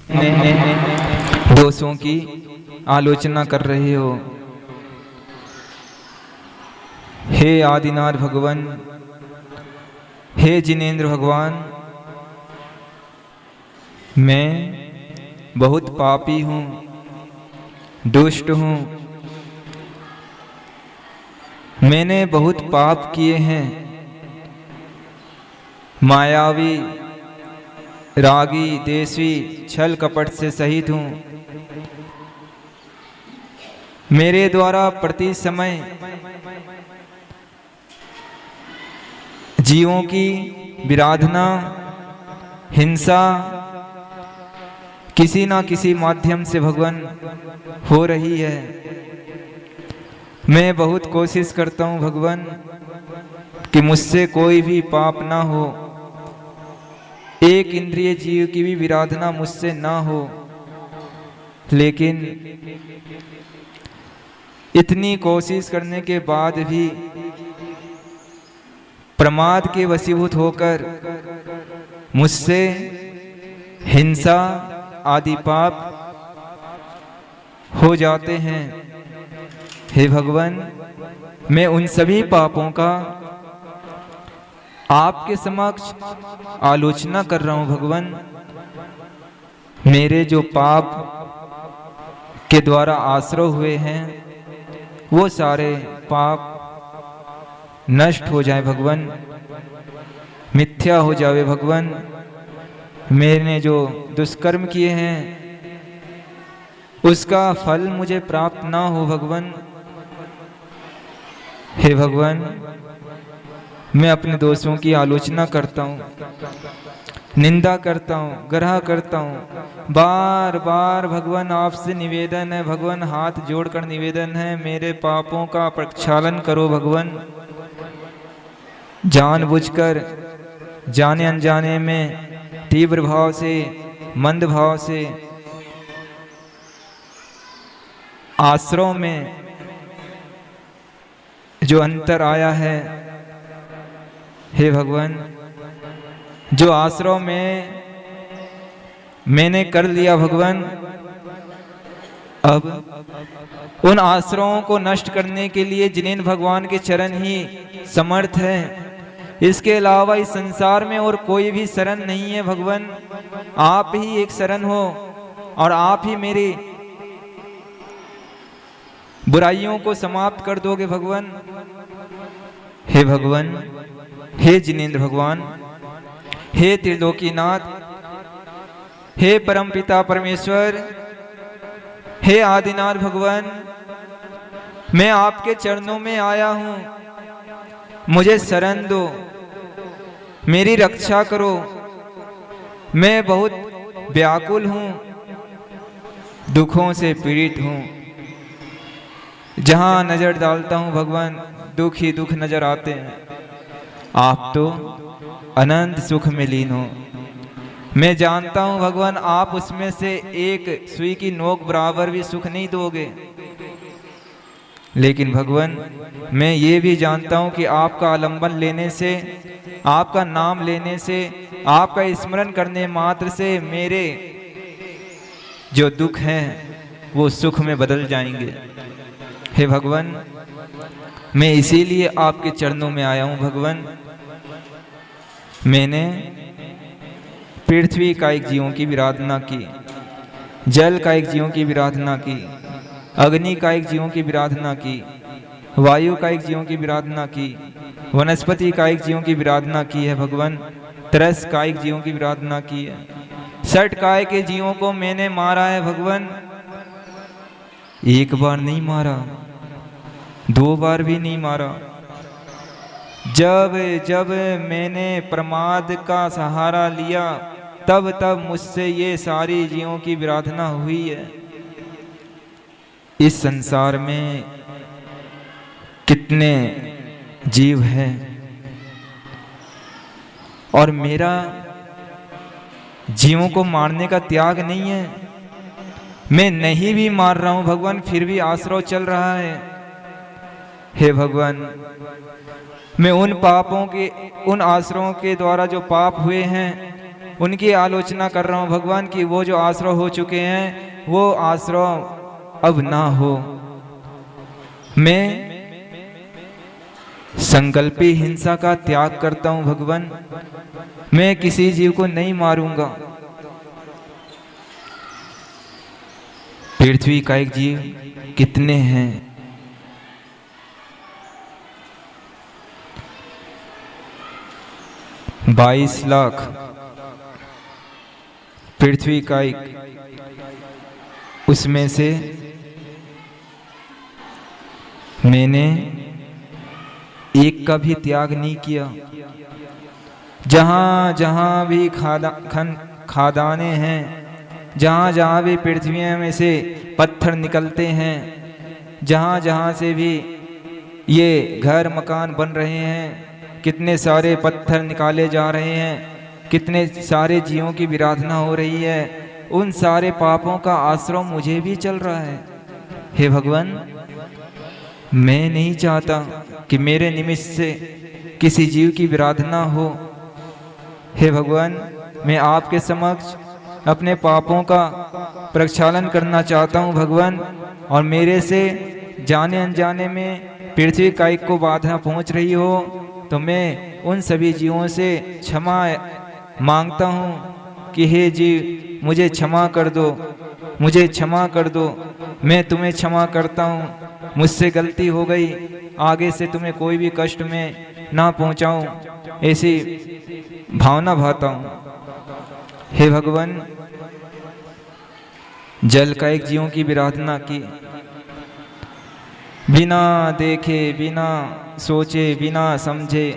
अपने दोषों की आलोचना कर रहे हो। हे आदिनाथ भगवान, हे जिनेंद्र भगवान, मैं बहुत पापी हूँ, दुष्ट हूँ। मैंने बहुत पाप किए हैं। मायावी, रागी, देशी, छल कपट से सहित हूँ। मेरे द्वारा प्रति समय जीवों की विराधना, हिंसा किसी ना किसी माध्यम से भगवान हो रही है। मैं बहुत कोशिश करता हूँ भगवान कि मुझसे कोई भी पाप ना हो, एक इंद्रिय जीव की भी विराधना मुझसे ना हो, लेकिन इतनी कोशिश करने के बाद भी प्रमाद के वशीभूत होकर मुझसे हिंसा आदि पाप हो जाते हैं। हे भगवान, मैं उन सभी पापों का आपके समक्ष आलोचना कर रहा हूं भगवान। मेरे जो पाप के द्वारा आश्रय हुए हैं वो सारे पाप नष्ट हो जाए भगवान, मिथ्या हो जावे भगवान। मैंने जो दुष्कर्म किए हैं उसका फल मुझे प्राप्त ना हो भगवान। हे भगवान, मैं अपने दोषों की आलोचना करता हूँ, निंदा करता हूँ, ग्रह करता हूँ। बार बार भगवान आपसे निवेदन है भगवान, हाथ जोड़कर निवेदन है, मेरे पापों का प्रक्षालन करो भगवान। जानबूझकर, जाने अनजाने में, तीव्र भाव से, मंद भाव से, आश्रयों में जो अंतर आया है, हे भगवान, जो आश्रयों में मैंने कर लिया भगवान, अब उन आश्रयों को नष्ट करने के लिए जिनेंद्र भगवान के चरण ही समर्थ है। इसके अलावा इस संसार में और कोई भी शरण नहीं है भगवान। आप ही एक शरण हो और आप ही मेरी बुराइयों को समाप्त कर दोगे भगवान। हे भगवान, हे जिनेंद्र भगवान, हे त्रिलोकीनाथ, हे परमपिता परमेश्वर, हे आदिनाथ भगवान, मैं आपके चरणों में आया हूं। मुझे शरण दो, मेरी रक्षा करो। मैं बहुत व्याकुल हूं, दुखों से पीड़ित हूं। जहां नजर डालता हूं भगवान, दुख ही दुख नजर आते हैं। आप तो अनंत सुख में लीन हो। मैं जानता हूं भगवान, आप उसमें से एक सुई की नोक बराबर भी सुख नहीं दोगे। लेकिन भगवान, मैं ये भी जानता हूं कि आपका आलंबन लेने से, आपका नाम लेने से, आपका स्मरण करने मात्र से मेरे जो दुख हैं वो सुख में बदल जाएंगे। हे भगवान, मैं इसीलिए आपके चरणों में आया हूं भगवान। मैंने पृथ्वी का एक जीवों की विराधना की, जल का एक जीवों की विराधना की, अग्नि का एक जीवों की विराधना की, वायु का एक जीवों की विराधना की, वनस्पति का एक जीवों की विराधना की है भगवान। तरस का एक जीवों की विराधना की है। षट काय के जीवों को मैंने मारा है भगवान। एक बार नहीं मारा, दो बार भी नहीं मारा। जब जब मैंने प्रमाद का सहारा लिया तब तब मुझसे ये सारी जीवों की विराधना हुई है। इस संसार में कितने जीव हैं और मेरा जीवों को मारने का त्याग नहीं है। मैं नहीं भी मार रहा हूं भगवान, फिर भी आश्रय चल रहा है। हे भगवान, मैं उन पापों के, उन आश्रयों के द्वारा जो पाप हुए हैं उनकी आलोचना कर रहा हूँ भगवान कि वो जो आश्रव हो चुके हैं वो आश्रव अब ना हो। मैं संकल्पी हिंसा का त्याग करता हूँ भगवान, मैं किसी जीव को नहीं मारूंगा। पृथ्वी का एक जीव कितने हैं? 22 लाख पृथ्वी का एक, उसमें से मैंने एक का भी त्याग नहीं किया। जहां जहां भी खादाने हैं, जहां जहां भी पृथ्वी में से पत्थर निकलते हैं, जहां जहां से भी ये घर मकान बन रहे हैं, कितने सारे पत्थर निकाले जा रहे हैं, कितने सारे जीवों की विराधना हो रही है, उन सारे पापों का आश्रम मुझे भी चल रहा है। हे भगवान, मैं नहीं चाहता कि मेरे निमित्त से किसी जीव की विराधना हो। हे भगवान, मैं आपके समक्ष अपने पापों का प्रक्षालन करना चाहता हूँ भगवान, और मेरे से जाने अनजाने में पृथ्वी कायिक को बाधा पहुँच रही हो तो मैं उन सभी जीवों से क्षमा मांगता हूँ कि हे जीव मुझे क्षमा कर दो, मुझे क्षमा कर दो, मैं तुम्हें क्षमा करता हूँ, मुझसे गलती हो गई, आगे से तुम्हें कोई भी कष्ट में ना पहुँचाऊँ, ऐसी भावना भाता हूँ। हे भगवान, जल का एक जीवों की विराधना की, बिना देखे, बिना सोचे, बिना समझे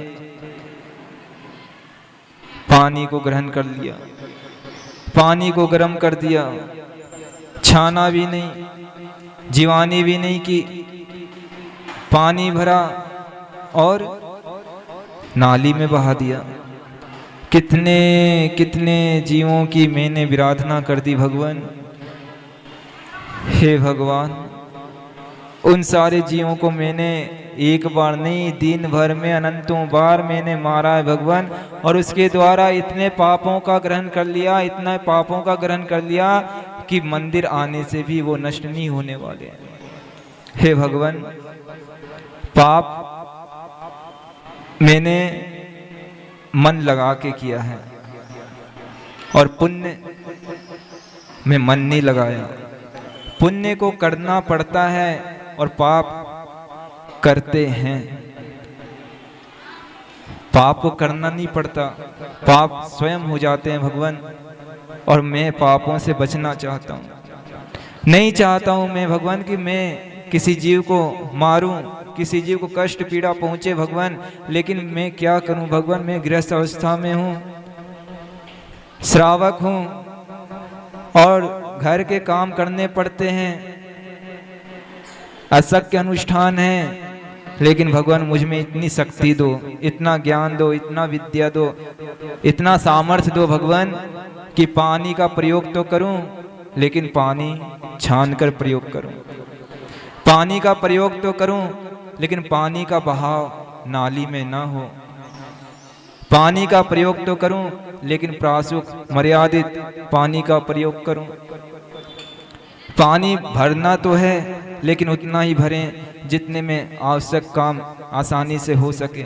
पानी को ग्रहण कर लिया, पानी को गर्म कर दिया, छाना भी नहीं, जीवानी भी नहीं की, पानी भरा और नाली में बहा दिया। कितने कितने जीवों की मैंने विराधना कर दी भगवान। हे भगवान, उन सारे जीवों को मैंने एक बार नहीं, दिन भर में अनंतों बार मैंने मारा है भगवान, और उसके द्वारा इतने पापों का ग्रहण कर लिया, इतना पापों का ग्रहण कर लिया कि मंदिर आने से भी वो नष्ट नहीं होने वाले हैं। हे भगवान, पाप मैंने मन लगा के किया है और पुण्य में मन नहीं लगाया। पुण्य को करना पड़ता है और पाप करते हैं। पाप को करना नहीं पड़ता, पाप स्वयं हो जाते हैं भगवान, और मैं पापों से बचना चाहता हूँ। नहीं चाहता हूँ मैं भगवान कि मैं किसी जीव को मारूं, किसी जीव को कष्ट पीड़ा पहुंचे भगवान, लेकिन मैं क्या करूं भगवान, मैं गृहस्थ अवस्था में हूं, श्रावक हूं और घर के काम करने पड़ते हैं, असक्य अनुष्ठान है, लेकिन भगवान मुझ में इतनी शक्ति दो, इतना ज्ञान दो, इतना विद्या दो, इतना सामर्थ्य दो भगवान कि पानी का प्रयोग तो करूं, लेकिन पानी छान कर प्रयोग करूं, पानी का प्रयोग तो करूं, लेकिन पानी का बहाव नाली में ना हो, पानी का प्रयोग तो करूं, लेकिन प्रासुक मर्यादित पानी का प्रयोग करूं। पानी भरना तो है, लेकिन उतना ही भरें जितने में आवश्यक काम आसानी से हो सके।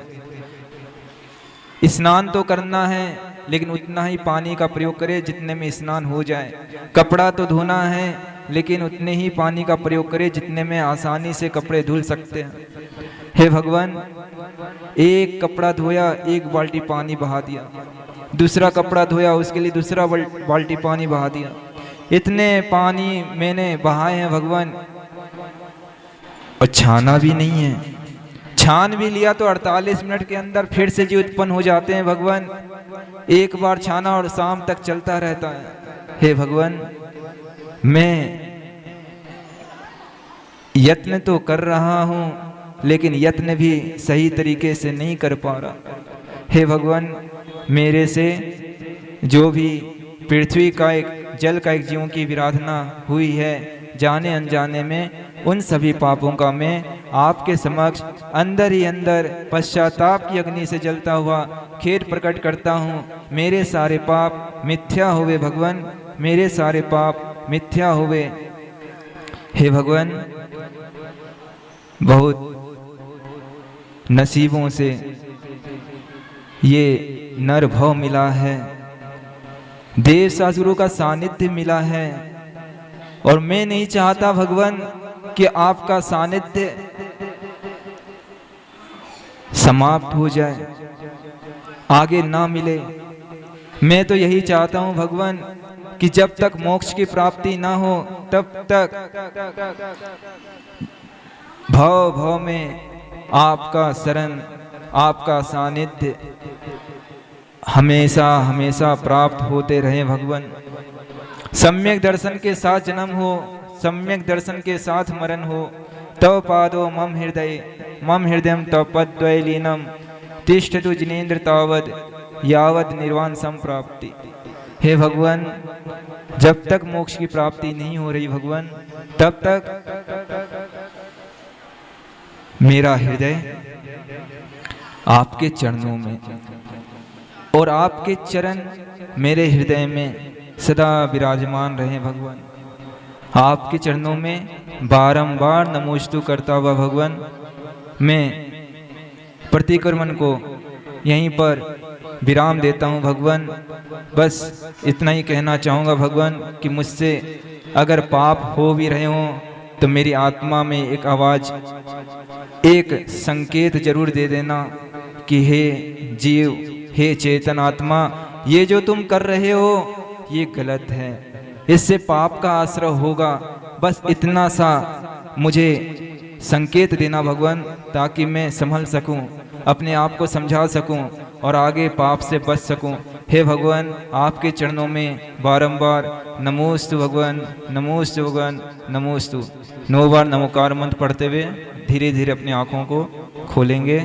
स्नान तो करना है, लेकिन उतना ही पानी का प्रयोग करें जितने में स्नान हो जाए। कपड़ा तो धोना है, लेकिन उतने ही पानी का प्रयोग करें जितने में आसानी से कपड़े धुल सकते हैं। हे भगवान, एक कपड़ा धोया, एक बाल्टी पानी बहा दिया, दूसरा कपड़ा धोया, उसके लिए दूसरा बाल्टी पानी बहा दिया। इतने पानी मैंने बहाए हैं भगवान, और छाना भी नहीं है। छान भी लिया तो 48 मिनट के अंदर फिर से जी उत्पन्न हो जाते हैं भगवान। एक बार छाना और शाम तक चलता रहता है। हे भगवान, मैं यत्न तो कर रहा हूं, लेकिन यत्न भी सही तरीके से नहीं कर पा रहा। हे भगवान, मेरे से जो भी पृथ्वी का एक, जल का एक जीवों की विराधना हुई है, जाने अनजाने में उन सभी पापों का मैं आपके समक्ष अंदर ही अंदर पश्चाताप की अग्नि से जलता हुआ खेद प्रकट करता हूँ। मेरे सारे पाप मिथ्या हुए भगवान, मेरे सारे पाप मिथ्या हुए। हे भगवान, बहुत नसीबों से ये नर भव मिला है, देव सासुरों का सानिध्य मिला है, और मैं नहीं चाहता भगवान कि आपका सानिध्य समाप्त हो जाए, आगे ना मिले। मैं तो यही चाहता हूं भगवान कि जब तक मोक्ष की प्राप्ति ना हो तब तक भव भव में आपका शरण, आपका सानिध्य हमेशा हमेशा प्राप्त होते रहे भगवान। सम्यक दर्शन के साथ जन्म हो, सम्यक दर्शन के साथ मरण हो। तव पादो मम हृदयम तव पद्वय लीनम तिष्ठतु जिनेन्द्र तावद यावद निर्वाण संप्राप्ति। हे भगवान, जब तक मोक्ष की प्राप्ति नहीं हो रही भगवान, तब तक मेरा हृदय आपके चरणों में और आपके चरण मेरे हृदय में सदा विराजमान रहे भगवान। आपके चरणों में बारंबार नमोस्तु करता हुआ भगवान, मैं प्रतिक्रमण को यहीं पर विराम देता हूं भगवान। बस इतना ही कहना चाहूँगा भगवान कि मुझसे अगर पाप हो भी रहे हों तो मेरी आत्मा में एक आवाज़, एक संकेत जरूर दे देना कि हे जीव, हे चेतन आत्मा, ये जो तुम कर रहे हो ये गलत है, इससे पाप का आश्रय होगा। बस इतना सा मुझे संकेत देना भगवान, ताकि मैं संभल सकूं, अपने आप को समझा सकूं और आगे पाप से बच सकूं। हे भगवान, आपके चरणों में बारंबार नमोस्तु भगवान, नमोस्तु भगवान, नमोस्तु। 9 बार नमोकार मंत्र पढ़ते हुए धीरे धीरे अपनी आंखों को खोलेंगे।